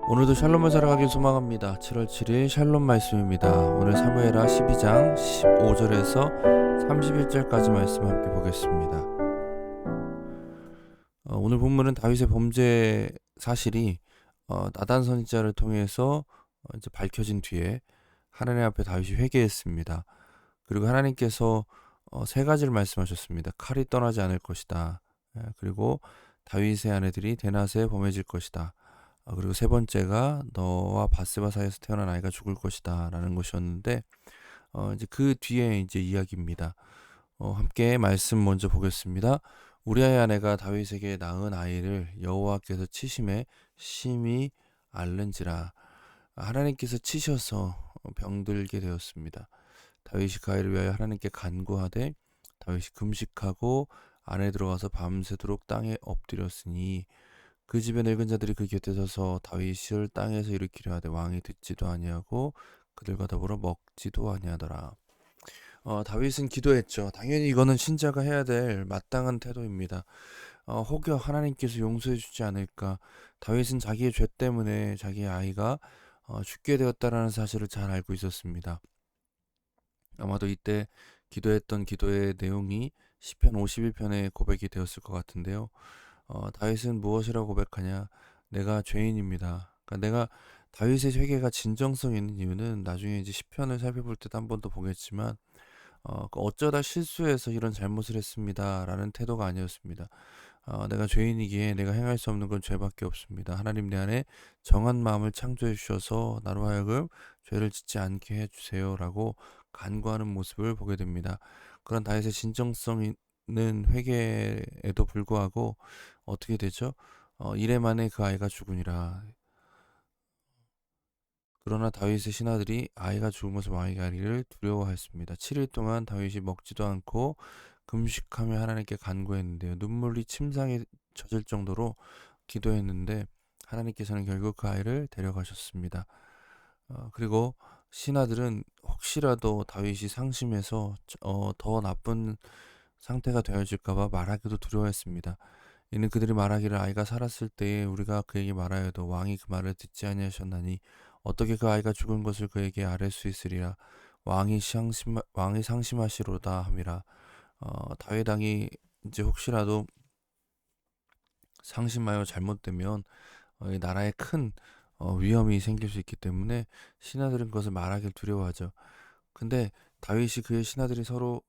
오늘도 샬롬을 살아가길 소망합니다. 7월 7일 샬롬 말씀입니다. 오늘 사무엘하 12장 15절에서 31절까지 말씀 함께 보겠습니다. 오늘 본문은 다윗의 범죄 사실이 나단 선지자를 통해서 이제 밝혀진 뒤에 하나님 앞에 다윗이 회개했습니다. 그리고 하나님께서 세 가지를 말씀하셨습니다. 칼이 떠나지 않을 것이다. 그리고 다윗의 아내들이 데낫에 범해질 것이다. 그리고 세 번째가 너와 바세바 사이에서 태어난 아이가 죽을 것이다 라는 것이었는데 이제 그 뒤에 이제 이야기입니다. 함께 말씀 먼저 보겠습니다. 우리아의 아내가 다윗에게 낳은 아이를 여호와께서 치심에 심히 앓는지라. 하나님께서 치셔서 병들게 되었습니다. 다윗이 그 아이를 위하여 하나님께 간구하되 다윗이 금식하고 안에 들어가서 밤새도록 땅에 엎드렸으니 그 집의 늙은 자들이 그 곁에 서서 다윗을 땅에서 일으키려 하되 왕이 듣지도 아니하고 그들과 더불어 먹지도 아니하더라. 다윗은 기도했죠. 당연히 이거는 신자가 해야 될 마땅한 태도입니다. 혹여 하나님께서 용서해 주지 않을까. 다윗은 자기의 죄 때문에 자기의 아이가 죽게 되었다라는 사실을 잘 알고 있었습니다. 아마도 이때 기도했던 기도의 내용이 시편 51편의 고백이 되었을 것 같은데요. 다윗은 무엇이라고 고백하냐? 내가 죄인입니다. 그러니까 내가 다윗의 회개가 진정성 있는 이유는 나중에 이제 시편을 살펴볼 때도 한 번 더 보겠지만 어쩌다 실수해서 이런 잘못을 했습니다라는 태도가 아니었습니다. 내가 죄인이기에 내가 행할 수 없는 건 죄밖에 없습니다. 하나님 내 안에 정한 마음을 창조해 주셔서 나로 하여금 죄를 짓지 않게 해주세요라고 간구하는 모습을 보게 됩니다. 그런 다윗의 진정성 있는 회개에도 불구하고 어떻게 되죠? 이래 만에 그 아이가 죽으니라. 그러나 다윗의 신하들이 아이가 죽은 것을 왕에게 알기를 두려워하였습니다. 7일 동안 다윗이 먹지도 않고 금식하며 하나님께 간구했는데요. 눈물이 침상에 젖을 정도로 기도했는데 하나님께서는 결국 그 아이를 데려가셨습니다. 그리고 신하들은 혹시라도 다윗이 상심해서 더 나쁜 상태가 되어질까봐 말하기도 두려워했습니다. 이는 그들이 말하기를 아이가 살았을 때에 우리가 그에게 말하여도 왕이 그 말을 듣지 아니하셨나니 어떻게 그 아이가 죽은 것을 그에게 아뢰 수 있으리라. 왕이 상심하시로다 함이라. 다윗 왕이 이제 혹시라도 상심하여 잘못되면 이 나라에 큰 위험이 생길 수 있기 때문에 신하들은 그것을 말하길 두려워하죠. 근데 다윗이 그의 신하들이 서로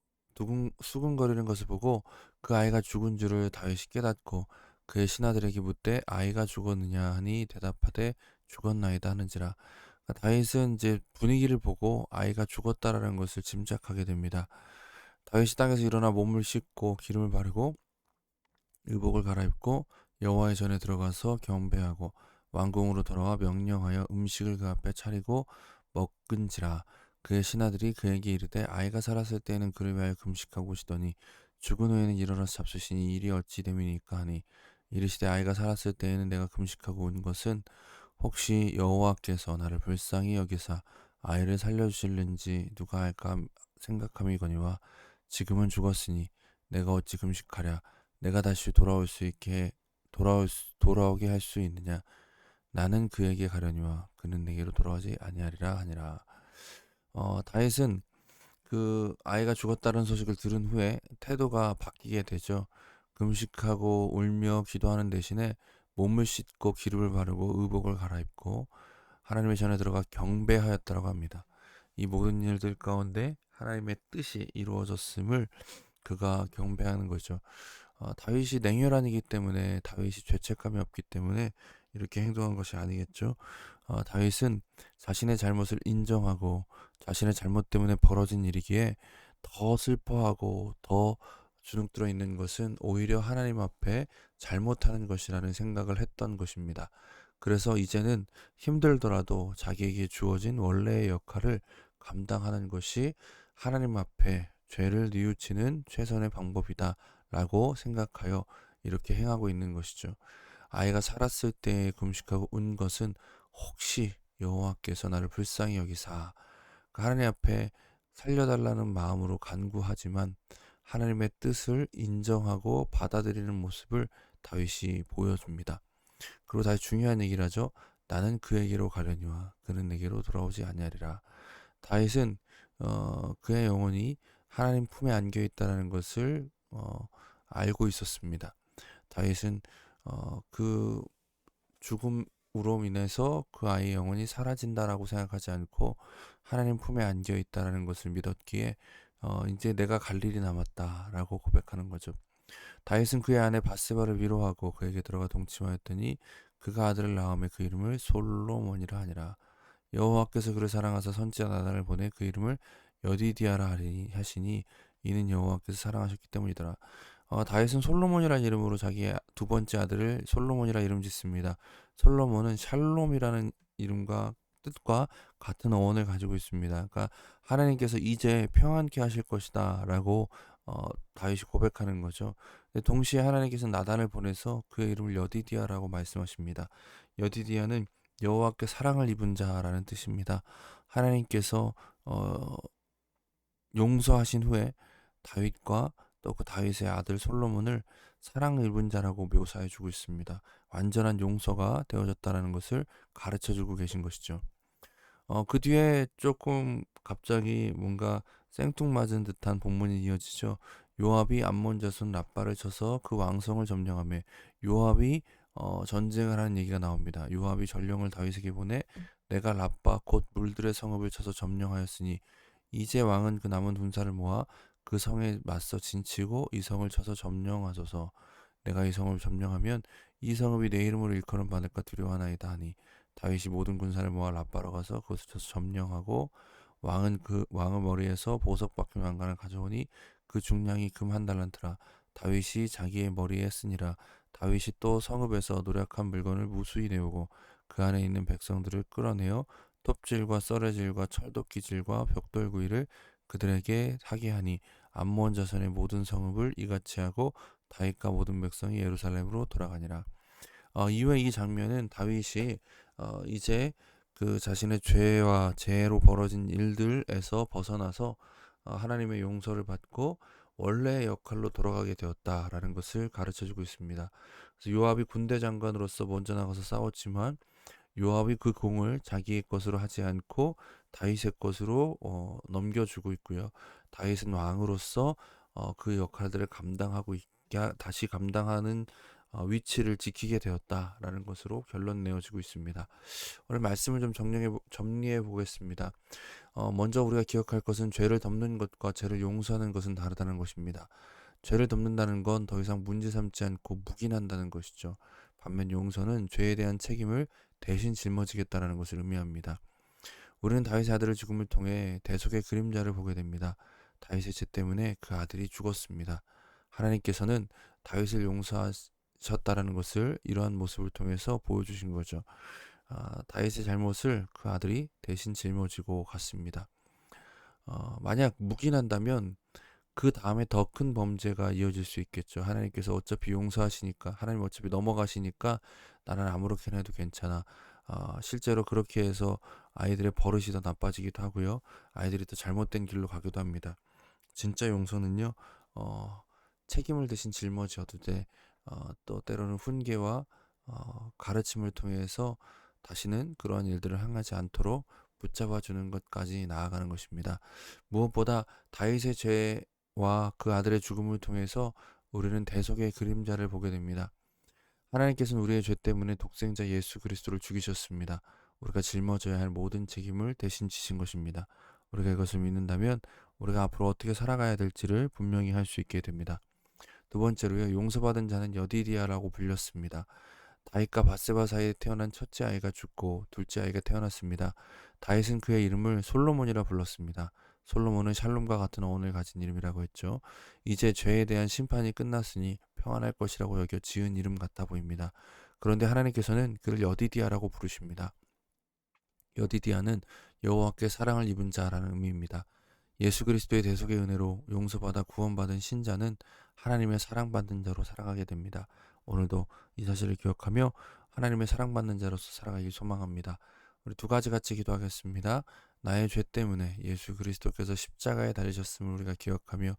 수군거리는 것을 보고 그 아이가 죽은 줄을 다윗이 깨닫고 그의 신하들에게 묻되 아이가 죽었느냐 하니 대답하되 죽었나이다 하는지라. 그러니까 다윗은 이제 분위기를 보고 아이가 죽었다라는 것을 짐작하게 됩니다. 다윗이 땅에서 일어나 몸을 씻고 기름을 바르고 의복을 갈아입고 여호와의 전에 들어가서 경배하고 왕궁으로 돌아와 명령하여 음식을 그 앞에 차리고 먹은지라. 그의 신하들이 그에게 이르되 아이가 살았을 때에는 그를 위하여 금식하고 오시더니 죽은 후에는 일어나서 잡수시니 일이 어찌 됨이니까 하니 이르시되 아이가 살았을 때에는 내가 금식하고 온 것은 혹시 여호와께서 나를 불쌍히 여기사 아이를 살려주실는지 누가 알까 생각함이거니와 지금은 죽었으니 내가 어찌 금식하랴. 내가 다시 돌아오게 할 수 있느냐. 나는 그에게 가려니와 그는 내게로 돌아오지 아니하리라 하니라. 다윗은 그 아이가 죽었다는 소식을 들은 후에 태도가 바뀌게 되죠. 금식하고 울며 기도하는 대신에 몸을 씻고 기름을 바르고 의복을 갈아입고 하나님의 전에 들어가 경배하였다고 합니다. 이 모든 일들 가운데 하나님의 뜻이 이루어졌음을 그가 경배하는 거죠. 다윗이 냉혈한이기 때문에 다윗이 죄책감이 없기 때문에 이렇게 행동한 것이 아니겠죠. 다윗은 자신의 잘못을 인정하고 자신의 잘못 때문에 벌어진 일이기에 더 슬퍼하고 더 주눅들어 있는 것은 오히려 하나님 앞에 잘못하는 것이라는 생각을 했던 것입니다. 그래서 이제는 힘들더라도 자기에게 주어진 원래의 역할을 감당하는 것이 하나님 앞에 죄를 뉘우치는 최선의 방법이다 라고 생각하여 이렇게 행하고 있는 것이죠. 아이가 살았을 때 금식하고 운 것은 혹시 여호와께서 나를 불쌍히 여기사 하나님 앞에 살려달라는 마음으로 간구하지만 하나님의 뜻을 인정하고 받아들이는 모습을 다윗이 보여줍니다. 그리고 다시 중요한 얘기를 하죠. 나는 그에게로 가려니와 그는 내게로 돌아오지 아니하리라. 다윗은 그의 영혼이 하나님 품에 안겨 있다라는 것을 알고 있었습니다. 다윗은 그 죽음으로 인해서 그 아이의 영혼이 사라진다라고 생각하지 않고 하나님 품에 안겨 있다라는 것을 믿었기에 이제 내가 갈 일이 남았다라고 고백하는 거죠. 다윗은 그의 아내 바세바를 위로하고 그에게 들어가 동침하였더니 그가 아들을 낳음에 그 이름을 솔로몬이라 하니라. 여호와께서 그를 사랑하사 선지자 나단을 보내 그 이름을 여디디아라 하시니 이는 여호와께서 사랑하셨기 때문이더라. 다윗은 솔로몬이라는 이름으로 자기의 두 번째 아들을 솔로몬이라 이름 짓습니다. 솔로몬은 샬롬이라는 이름과 뜻과 같은 어원을 가지고 있습니다. 그러니까 하나님께서 이제 평안케 하실 것이다라고 다윗이 고백하는 거죠. 동시에 하나님께서 나단을 보내서 그의 이름을 여디디아라고 말씀하십니다. 여디디아는 여호와께 사랑을 입은 자라는 뜻입니다. 하나님께서 용서하신 후에 다윗과 또 그 다윗의 아들 솔로몬을 사랑을 입은 자라고 묘사해 주고 있습니다. 완전한 용서가 되어졌다는 것을 가르쳐 주고 계신 것이죠. 그 뒤에 조금 갑자기 뭔가 생뚱맞은 듯한 본문이 이어지죠. 요압이 암몬 자손 랍바를 쳐서 그 왕성을 점령하며 요압이 전쟁을 하는 얘기가 나옵니다. 요압이 전령을 다윗에게 보내 내가 랍바 곧 물들의 성읍을 쳐서 점령하였으니 이제 왕은 그 남은 군사를 모아 그 성에 맞서 진치고 이 성을 쳐서 점령하소서. 내가 이 성을 점령하면 이 성읍이 내 이름으로 일컬음 받을까 두려워하나이다 하니 다윗이 모든 군사를 모아 랍바로 가서 그것을 쳐서 점령하고 왕의 머리에서 보석 박힌 왕관을 가져오니 그 중량이 금 한 달란트라. 다윗이 자기의 머리에 쓰니라. 다윗이 또 성읍에서 노력한 물건을 무수히 내오고 그 안에 있는 백성들을 끌어내어 톱질과 썰어질과 철도끼질과 벽돌구이를 그들에게 하게 하니 암몬 자손의 모든 성읍을 이같이 하고 다윗과 모든 백성이 예루살렘으로 돌아가니라. 이후에 이 장면은 다윗이 이제 그 자신의 죄와 죄로 벌어진 일들에서 벗어나서 하나님의 용서를 받고 원래의 역할로 돌아가게 되었다라는 것을 가르쳐주고 있습니다. 그래서 요압이 군대 장관으로서 먼저 나가서 싸웠지만 요압이 그 공을 자기의 것으로 하지 않고 다윗의 것으로 넘겨주고 있고요. 다윗은 왕으로서 그 역할들을 감당하고 다시 감당하는 위치를 지키게 되었다라는 것으로 결론 내어지고 있습니다. 오늘 말씀을 좀 정리해 보겠습니다. 먼저 우리가 기억할 것은 죄를 덮는 것과 죄를 용서하는 것은 다르다는 것입니다. 죄를 덮는다는 건 더 이상 문제 삼지 않고 묵인한다는 것이죠. 반면 용서는 죄에 대한 책임을 대신 짊어지겠다라는 것을 의미합니다. 우리는 다윗의 아들의 죽음을 통해 대속의 그림자를 보게 됩니다. 다윗의 죄 때문에 그 아들이 죽었습니다. 하나님께서는 다윗을 용서하셨다라는 것을 이러한 모습을 통해서 보여주신 거죠. 다윗의 잘못을 그 아들이 대신 짊어지고 갔습니다. 만약 묵인한다면 그 다음에 더 큰 범죄가 이어질 수 있겠죠. 하나님께서 어차피 용서하시니까, 하나님 어차피 넘어가시니까 나는 아무렇게나 해도 괜찮아. 실제로 그렇게 해서 아이들의 버릇이 더 나빠지기도 하고요. 아이들이 더 잘못된 길로 가기도 합니다. 진짜 용서는요, 책임을 대신 짊어져도 돼. 또 때로는 훈계와 가르침을 통해서 다시는 그러한 일들을 행하지 않도록 붙잡아 주는 것까지 나아가는 것입니다. 무엇보다 다윗의 죄와 그 아들의 죽음을 통해서 우리는 대속의 그림자를 보게 됩니다. 하나님께서는 우리의 죄 때문에 독생자 예수 그리스도를 죽이셨습니다. 우리가 짊어져야 할 모든 책임을 대신 지신 것입니다. 우리가 이것을 믿는다면 우리가 앞으로 어떻게 살아가야 될지를 분명히 할 수 있게 됩니다. 두 번째로요, 용서받은 자는 여디디아라고 불렸습니다. 다윗과 바세바 사이에 태어난 첫째 아이가 죽고 둘째 아이가 태어났습니다. 다윗은 그의 이름을 솔로몬이라 불렀습니다. 솔로몬은 샬롬과 같은 어원을 가진 이름이라고 했죠. 이제 죄에 대한 심판이 끝났으니 평안할 것이라고 여겨 지은 이름 같아 보입니다. 그런데 하나님께서는 그를 여디디아라고 부르십니다. 여디디아는 여호와께 사랑을 입은 자라는 의미입니다. 예수 그리스도의 대속의 은혜로 용서받아 구원받은 신자는 하나님의 사랑받는 자로 살아가게 됩니다. 오늘도 이 사실을 기억하며 하나님의 사랑받는 자로서 살아가길 소망합니다. 우리 두 가지 같이 기도하겠습니다. 나의 죄 때문에 예수 그리스도께서 십자가에 달리셨음을 우리가 기억하며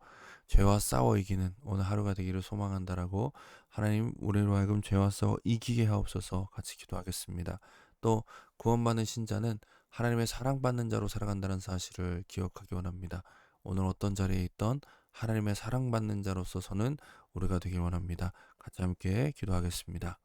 죄와 싸워 이기는 오늘 하루가 되기를 소망한다라고 하나님 우리로 하여금 죄와 싸워 이기게 하옵소서 같이 기도하겠습니다. 또 구원받는 신자는 하나님의 사랑받는 자로 살아간다는 사실을 기억하기 원합니다. 오늘 어떤 자리에 있던 하나님의 사랑받는 자로서 서는 우리가 되길 원합니다. 같이 함께 기도하겠습니다.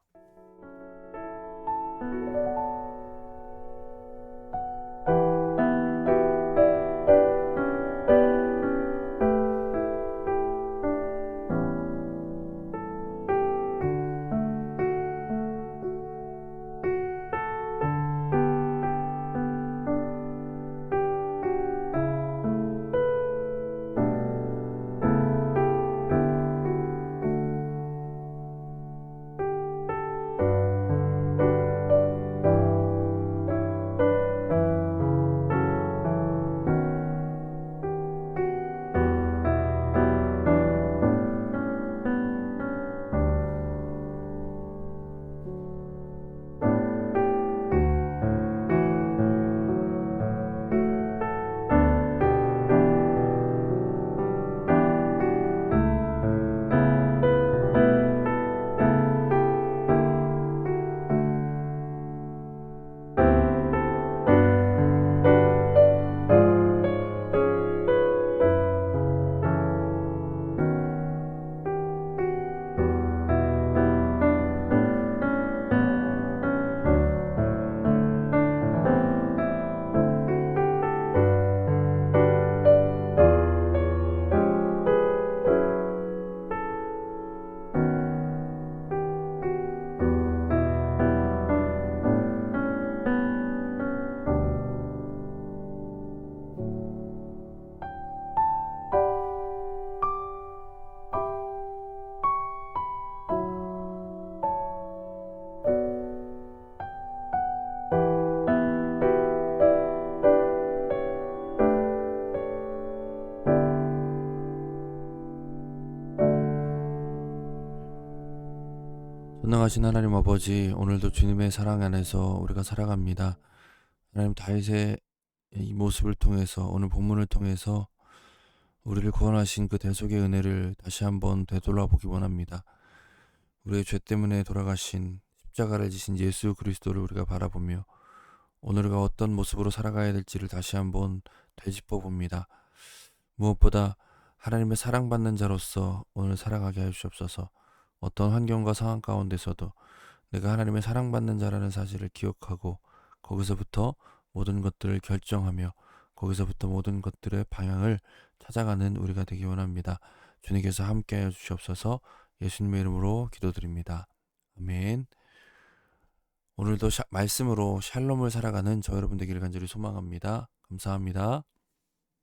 전능하신 하나님 아버지, 오늘도 주님의 사랑 안에서 우리가 살아갑니다. 하나님 다윗의 이 모습을 통해서 오늘 본문을 통해서 우리를 구원하신 그 대속의 은혜를 다시 한번 되돌아보기 원합니다. 우리의 죄 때문에 돌아가신 십자가를 지신 예수 그리스도를 우리가 바라보며 오늘 우리가 어떤 모습으로 살아가야 될지를 다시 한번 되짚어 봅니다. 무엇보다 하나님의 사랑받는 자로서 오늘 살아가게 해 주옵소서. 어떤 환경과 상황 가운데서도 내가 하나님의 사랑받는 자라는 사실을 기억하고 거기서부터 모든 것들을 결정하며 거기서부터 모든 것들의 방향을 찾아가는 우리가 되기 원합니다. 주님께서 함께하여 주시옵소서. 예수님의 이름으로 기도드립니다. 아멘. 오늘도 말씀으로 샬롬을 살아가는 저 여러분 되기를 간절히 소망합니다. 감사합니다.